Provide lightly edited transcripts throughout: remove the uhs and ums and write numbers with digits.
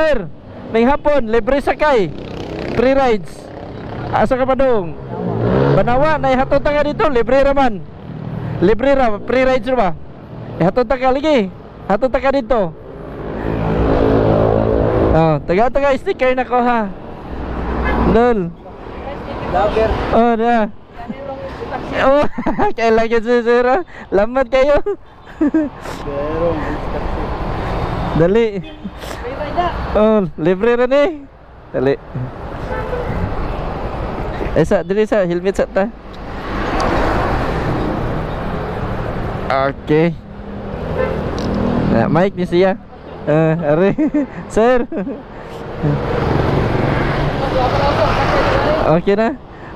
Sir, may hapon, libre sakay. Free rides. Asa ka pa dong? Banawa, naihatod ka dito, libre raman. Libre ra, free rides ra ba? Ihatod ka lagi. Hatod ka dito. Oh, taga sticker na ko ha. Dol. Lager. Oh, na. Oh, kailangan si sir. Lamad kayo. Dali. Oh, libre rin eh. Dali. Sa, dali sa, helmet sa ta. Okay. Mic ni siya. Are. Sir. Okay na.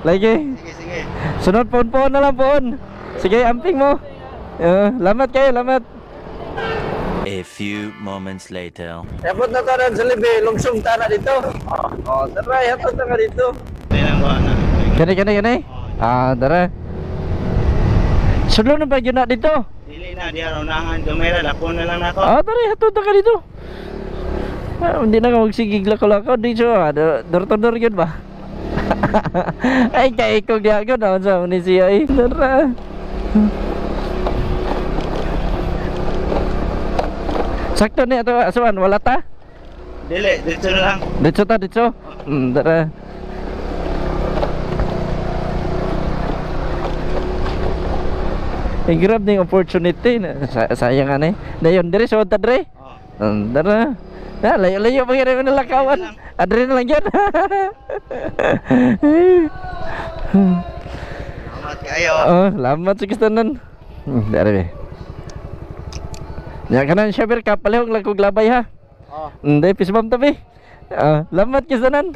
Lagi. Sige. Sunod pohon-pohon na lang pohon. Sige, amping mo. Lamat kayo, lamat. A few moments later. Yapot na tanan sa libi, lungsong tana dito. Oh, tara, yapot na ka dito. Kani. Tara. Sulong na ba yun na dito? Dili na, di arunahan. Dumera, lapon na lang nako. Tara, yapot na ka dito. Hindi na ka magsigig lako-lako dito. Door-to-door yun ba? Ay, kaya ikong diya ko na sa munisiya eh. Tara. Sakto ni ato asuan, wala ta? Dili, dito na lang. Dito ta, dito. Tara. Grab ning opportunity na sayang ani. Dayon dire sa ta dire. Tara. Na layo-layo pa gyud na lakawan. Adre na lang gyud. Salamat kayo. Oh, salamat sa kistanan. Dere. Ya kanan syabir kapalihog lang kog labay ha. Oh. Hindi pisbam tabi. Salamat kistanan.